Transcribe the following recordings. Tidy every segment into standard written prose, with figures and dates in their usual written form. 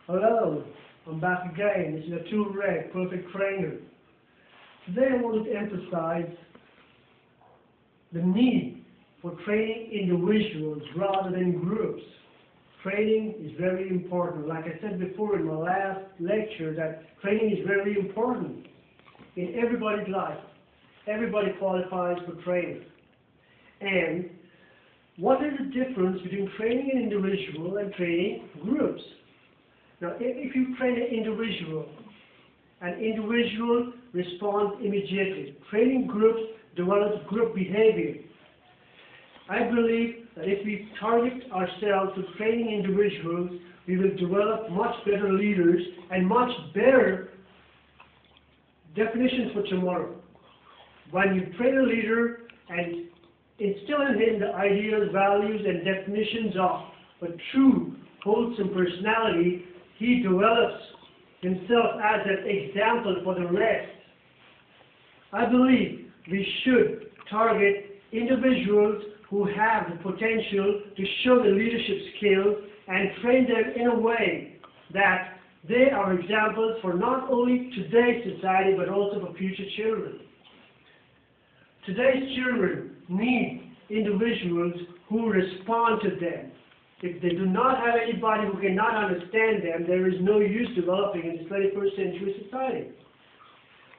Hello, I'm back again. This is atoolred, perfect trainer. Today I wanted to emphasize the need for training individuals rather than groups. Training is very important. Like I said before in my last lecture, that training is very important in everybody's life. Everybody qualifies for training. And what is the difference between training an individual and training groups? Now, if you train an individual responds immediately. Training groups develops group behavior. I believe that if we target ourselves to training individuals, we will develop much better leaders and much better definitions for tomorrow. When you train a leader and instill in him the ideas, values, and definitions of a true, wholesome personality, he develops himself as an example for the rest. I believe we should target individuals who have the potential to show the leadership skills and train them in a way that they are examples for not only today's society but also for future children. Today's children need individuals who respond to them. If they do not have anybody who cannot understand them, there is no use developing in this 21st century society.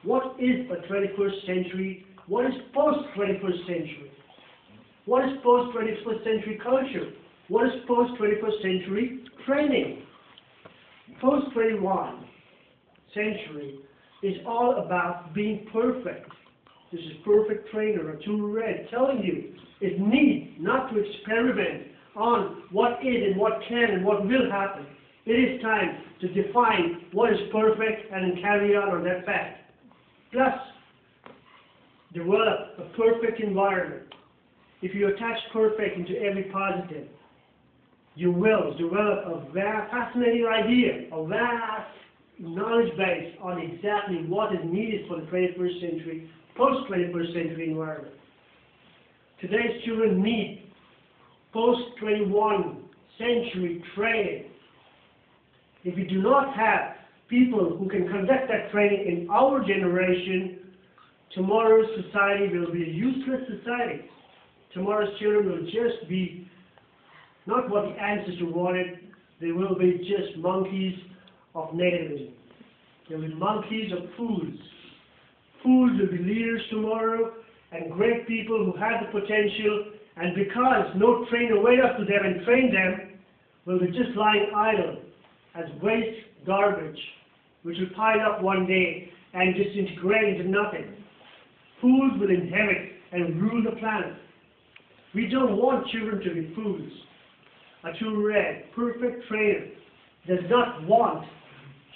What is a 21st century? What is post-21st century? What is post-21st century culture? What is post-21st century training? Post-21 century is all about being perfect. This is perfect trainer, atoolred, telling you it needs not to experiment on what is and what can and what will happen. It is time to define what is perfect and carry on that path. Plus, develop a perfect environment. If you attach perfect into every positive, you will develop a very fascinating idea, a vast knowledge base on exactly what is needed for the 21st century, post-21st century environment. Today's children need post-21 century training. If we do not have people who can conduct that training in our generation, tomorrow's society will be a useless society. Tomorrow's children will just be not what the ancestors wanted, they will be just monkeys of negativism. They will be monkeys of fools. Fools will be leaders tomorrow and great people who have the potential, and because no trainer went up to them and trained them, will be just lying idle as waste garbage, which will pile up one day and disintegrate into nothing. Fools will inherit and rule the planet. We don't want children to be fools. Atoolred, perfect trainer, does not want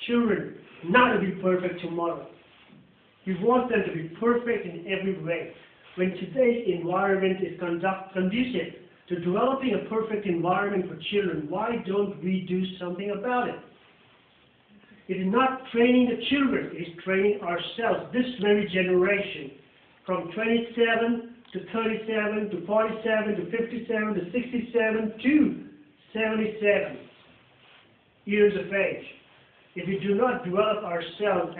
children not to be perfect tomorrow. We want them to be perfect in every way. When today's environment is conducive to developing a perfect environment for children, why don't we do something about it? It is not training the children, it is training ourselves, this very generation, from 27 to 37 to 47 to 57 to 67 to 77 years of age. If we do not develop ourselves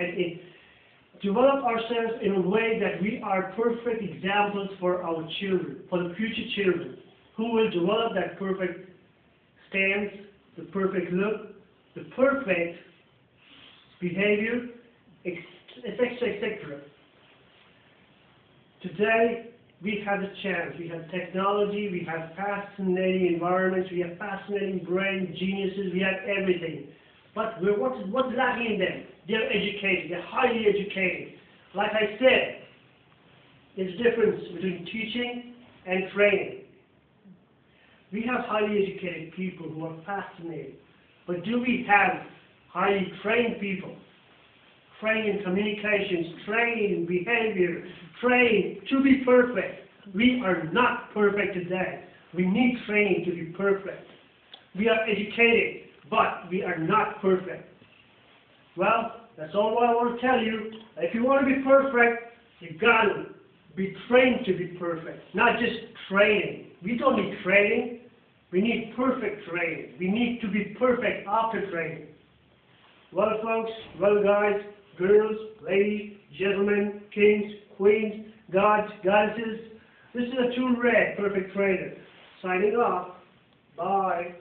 in a way that we are perfect examples for our children, for the future children, who will develop that perfect stance, the perfect look, the perfect behavior, etc. Today, we have a chance. We have technology, we have fascinating environments, we have fascinating brain geniuses, we have everything. But what's lacking in them? They're educated, they're highly educated. Like I said, there's a difference between teaching and training. We have highly educated people who are fascinated, but do we have highly trained people? Trained in communications, trained in behavior, trained to be perfect. We are not perfect today. We need training to be perfect. We are educated, but we are not perfect. Well, that's all what I want to tell you. If you want to be perfect, you've got to be trained to be perfect, not just training. We don't need training. We need perfect training. We need to be perfect after training. Well, folks, well, guys, girls, ladies, gentlemen, kings, queens, gods, goddesses, this is atoolred, Perfect Trainer, signing off. Bye.